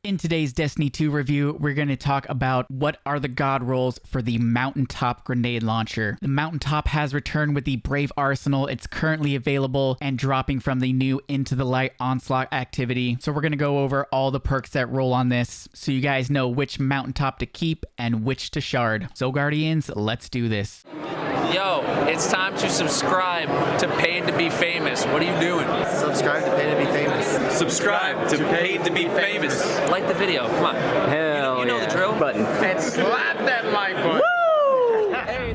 In today's Destiny 2 review, we're going to talk about what are the God rolls for the Mountaintop grenade launcher. The Mountaintop has returned with the Brave Arsenal. It's currently available and dropping from the new Into the Light Onslaught activity. So we're going to go over all the perks that roll on this so you guys know which Mountaintop to keep and which to shard. So Guardians, let's do this. Yo, it's time to subscribe to Paid to Be Famous. What are you doing? Subscribe to Paid to Be Famous. Subscribe to Paid to Be Famous. Like the video. Come on. Hell You know yeah. the drill. Button. And slap that like button. Woo! Hey,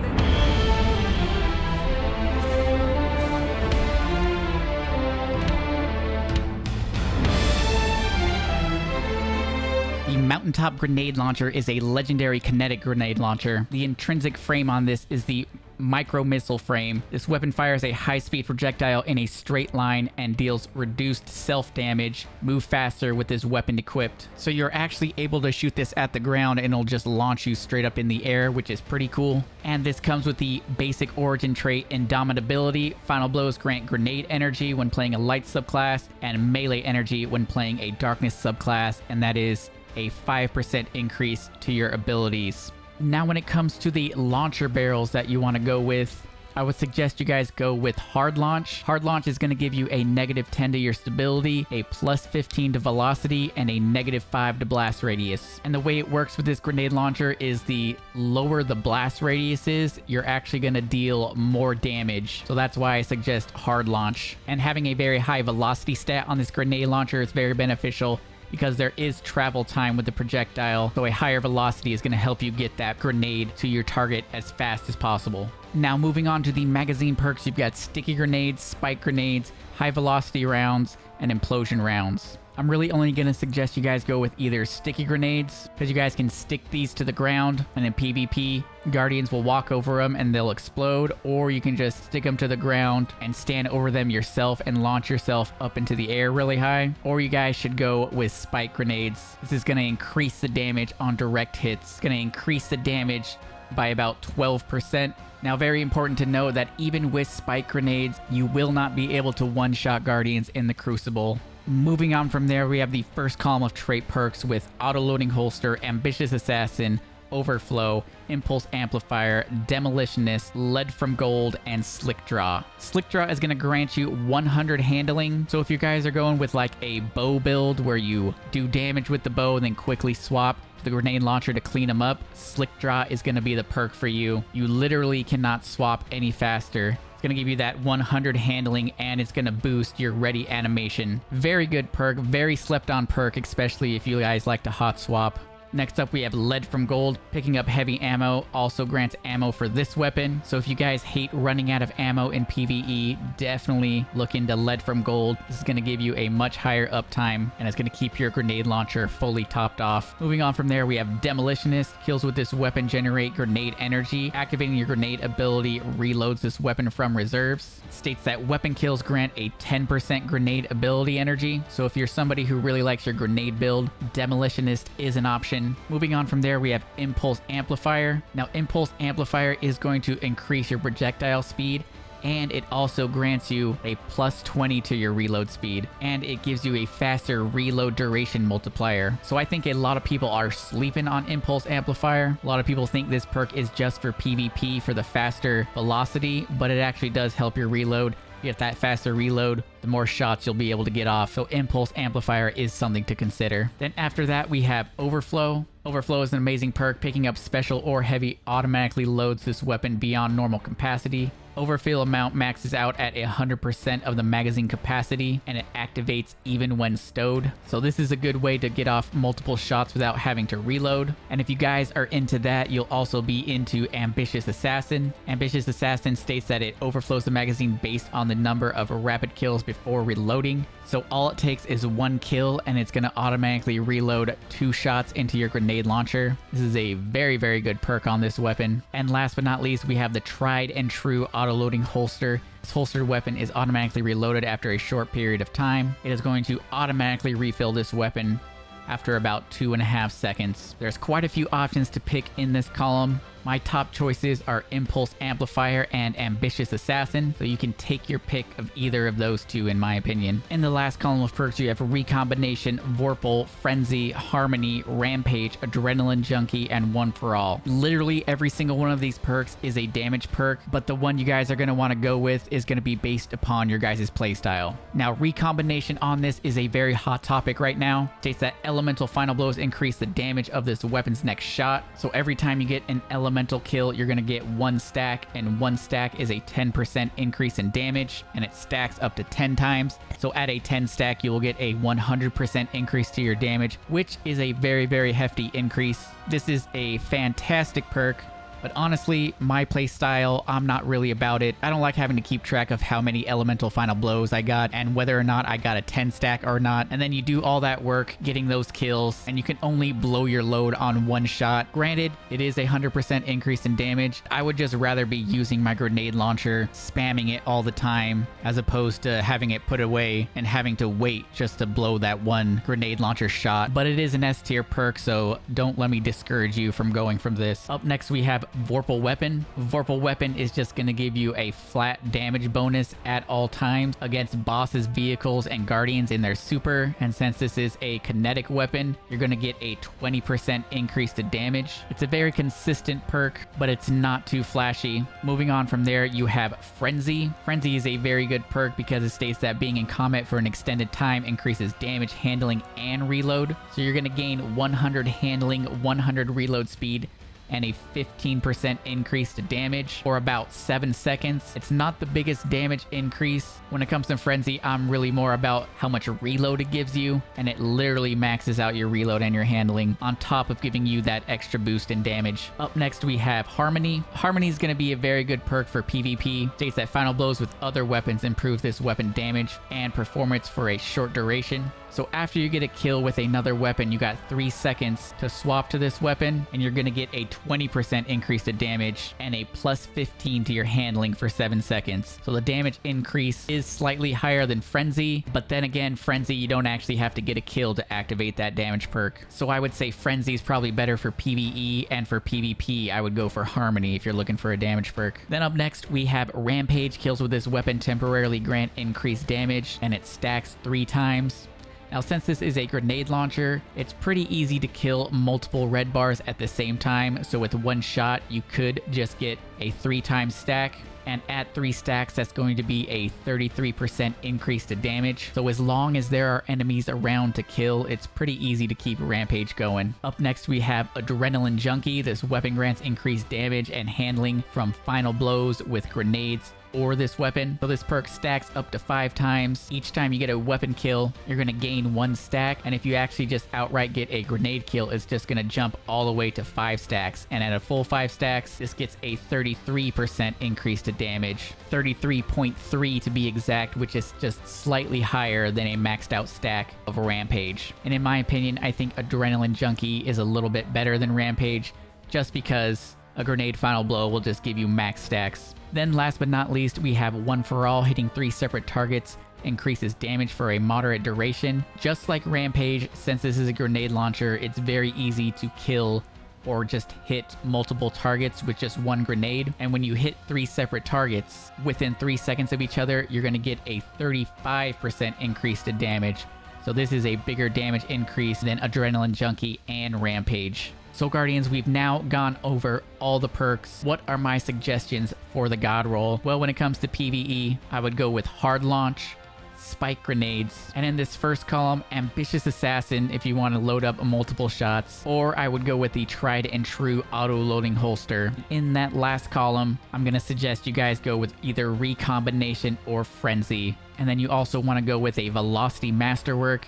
The Mountaintop grenade launcher is a legendary kinetic grenade launcher. The intrinsic frame on this is the micro missile frame. This weapon fires a high-speed projectile in a straight line and deals reduced self-damage. Move faster with this weapon equipped. So you're actually able to shoot this at the ground and it'll just launch you straight up in the air, which is pretty cool. And this comes with the basic origin trait Indomitability. Final blows grant grenade energy when playing a light subclass and melee energy when playing a darkness subclass, and that is a 5% increase to your abilities. Now when it comes to the launcher barrels that you want to go with, I would suggest you guys go with Hard Launch. Hard Launch is going to give you a -10 to your stability, a +15 to velocity, and a -5 to blast radius. And the way it works with this grenade launcher is the lower the blast radius is, you're actually going to deal more damage. So that's why I suggest Hard Launch. And having a very high velocity stat on this grenade launcher is very beneficial, because there is travel time with the projectile, so a higher velocity is going to help you get that grenade to your target as fast as possible. Now moving on to the magazine perks, you've got sticky grenades, spike grenades, high velocity rounds, and implosion rounds. I'm really only going to suggest you guys go with either sticky grenades, because you guys can stick these to the ground, and in PvP, Guardians will walk over them and they'll explode, or you can just stick them to the ground and stand over them yourself and launch yourself up into the air really high. Or you guys should go with spike grenades. This is going to increase the damage on direct hits. It's going to increase the damage by about 12%. Now, very important to know that even with spike grenades, you will not be able to one-shot Guardians in the Crucible. Moving on from there, we have the first column of trait perks with Auto-Loading Holster, Ambitious Assassin, Overflow, Impulse Amplifier, Demolitionist, Lead from Gold, and Slick Draw. Slick Draw is going to grant you 100 handling, so if you guys are going with like a bow build where you do damage with the bow and then quickly swap the grenade launcher to clean them up, Slick Draw is going to be the perk for you. You literally cannot swap any faster. It's going to give you that 100 handling, and it's going to boost your ready animation. Very good perk, very slept on perk, especially if you guys like to hot swap. Next up, we have Lead from Gold. Picking up heavy ammo also grants ammo for this weapon. So if you guys hate running out of ammo in PvE, definitely look into Lead from Gold. This is going to give you a much higher uptime, and it's going to keep your grenade launcher fully topped off. Moving on from there, we have Demolitionist. Kills with this weapon generate grenade energy. Activating your grenade ability reloads this weapon from reserves. It states that weapon kills grant a 10% grenade ability energy. So if you're somebody who really likes your grenade build, Demolitionist is an option. Moving on from there, we have Impulse Amplifier. Now, Impulse Amplifier is going to increase your projectile speed, and it also grants you a +20 to your reload speed, and it gives you a faster reload duration multiplier. So I think a lot of people are sleeping on Impulse Amplifier. A lot of people think this perk is just for PvP for the faster velocity, but it actually does help your reload. You get that faster reload, the more shots you'll be able to get off. So Impulse Amplifier is something to consider. Then after that, we have Overflow. Overflow is an amazing perk. Picking up special or heavy automatically loads this weapon beyond normal capacity. Overfill amount maxes out at 100% of the magazine capacity, and it activates even when stowed. So this is a good way to get off multiple shots without having to reload. And if you guys are into that, you'll also be into Ambitious Assassin. Ambitious Assassin states that it overflows the magazine based on the number of rapid kills before reloading. So all it takes is one kill, and it's going to automatically reload 2 shots into your grenade launcher. This is a very, very good perk on this weapon. And last but not least, we have the tried and true auto-loading holster. This holstered weapon is automatically reloaded after a short period of time. It is going to automatically refill this weapon after about 2.5 seconds. There's quite a few options to pick in this column. My top choices are Impulse Amplifier and Ambitious Assassin, so you can take your pick of either of those two in my opinion. In the last column of perks, you have Recombination, Vorpal, Frenzy, Harmony, Rampage, Adrenaline Junkie, and One for All. Literally every single one of these perks is a damage perk, but the one you guys are going to want to go with is going to be based upon your guys' playstyle. Now, Recombination on this is a very hot topic right now. It states that elemental final blows increase the damage of this weapon's next shot, so every time you get an elemental kill, you're going to get 1 stack, and 1 stack is a 10% increase in damage, and it stacks up to 10 times. So at a 10 stack, you will get a 100% increase to your damage, which is a very, very hefty increase. This is a fantastic perk. But honestly, my play style, I'm not really about it. I don't like having to keep track of how many elemental final blows I got and whether or not I got a 10 stack or not. And then you do all that work getting those kills and you can only blow your load on 1 shot. Granted, it is a 100% increase in damage. I would just rather be using my grenade launcher, spamming it all the time, as opposed to having it put away and having to wait just to blow that 1 grenade launcher shot. But it is an S tier perk, so don't let me discourage you from going from this. Up next, we have Vorpal Weapon. Vorpal Weapon is just going to give you a flat damage bonus at all times against bosses, vehicles, and guardians in their super. And since this is a kinetic weapon, you're going to get a 20% increase to damage. It's a very consistent perk, but it's not too flashy. Moving on from there, you have Frenzy. Frenzy is a very good perk because it states that being in combat for an extended time increases damage, handling, and reload. So you're going to gain 100 handling, 100 reload speed, and a 15% increase to damage for about 7 seconds. It's not the biggest damage increase. When it comes to Frenzy, I'm really more about how much reload it gives you, and it literally maxes out your reload and your handling on top of giving you that extra boost in damage. Up next, we have Harmony. Harmony is going to be a very good perk for PvP. States that final blows with other weapons improve this weapon damage and performance for a short duration. So after you get a kill with another weapon, you got 3 seconds to swap to this weapon, and you're going to get a 20% increase to damage and a plus 15 to your handling for 7 seconds. So the damage increase is slightly higher than Frenzy, but then again, Frenzy, you don't actually have to get a kill to activate that damage perk. So I would say Frenzy is probably better for PvE, and for PvP, I would go for Harmony if you're looking for a damage perk. Then up next, we have Rampage. Kills with this weapon temporarily grant increased damage, and it stacks 3 times. Now, since this is a grenade launcher, it's pretty easy to kill multiple red bars at the same time, so with 1 shot, you could just get a 3-time stack, and at 3 stacks, that's going to be a 33% increase to damage. So as long as there are enemies around to kill, it's pretty easy to keep Rampage going. Up next, we have Adrenaline Junkie. This weapon grants increased damage and handling from final blows with grenades or this weapon. So this perk stacks up to 5 times. Each time you get a weapon kill, you're going to gain 1 stack. And if you actually just outright get a grenade kill, it's just going to jump all the way to 5 stacks. And at a full 5 stacks, this gets a 33% increase to damage. 33.3 to be exact, which is just slightly higher than a maxed out stack of Rampage. And in my opinion, I think Adrenaline Junkie is a little bit better than Rampage, just because a grenade final blow will just give you max stacks. Then last but not least, we have One for All. Hitting 3 separate targets increases damage for a moderate duration. Just like Rampage, since this is a grenade launcher, it's very easy to kill or just hit multiple targets with just 1 grenade. And when you hit 3 separate targets within 3 seconds of each other, you're going to get a 35% increase to damage. So this is a bigger damage increase than Adrenaline Junkie and Rampage. So Guardians, we've now gone over all the perks. What are my suggestions for the God Roll? Well, when it comes to PvE, I would go with Hard Launch, Spike Grenades, and in this first column, Ambitious Assassin if you want to load up multiple shots, or I would go with the Tried and True Auto-Loading Holster. In that last column, I'm going to suggest you guys go with either Recombination or Frenzy. And then you also want to go with a Velocity Masterwork,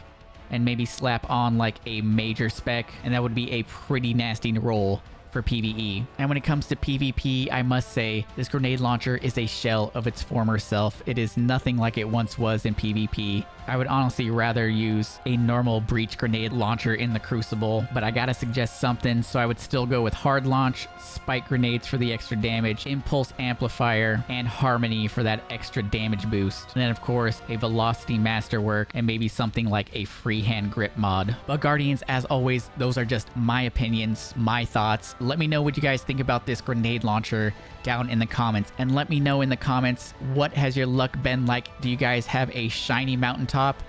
and maybe slap on like a major spec, and that would be a pretty nasty roll for PvE. And when it comes to PvP, I must say this grenade launcher is a shell of its former self. It is nothing like it once was in PvP. I would honestly rather use a normal breach grenade launcher in the Crucible, but I gotta suggest something, so I would still go with Hard Launch, Spike Grenades for the extra damage, Impulse Amplifier, and Harmony for that extra damage boost. And then of course, a Velocity Masterwork, and maybe something like a Freehand Grip mod. But Guardians, as always, those are just my opinions, my thoughts. let me know what you guys think about this grenade launcher down in the comments. And let me know in the comments, what has your luck been like? Do you guys have a shiny Mountaintop?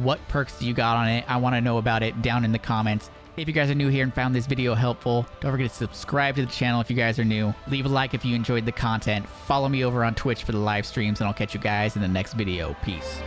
What perks do you got on it? I want to know about it down in the comments. If you guys are new here and found this video helpful, don't forget to subscribe to the channel if you guys are new. Leave a like if you enjoyed the content. Follow me over on Twitch for the live streams, and I'll catch you guys in the next video. Peace.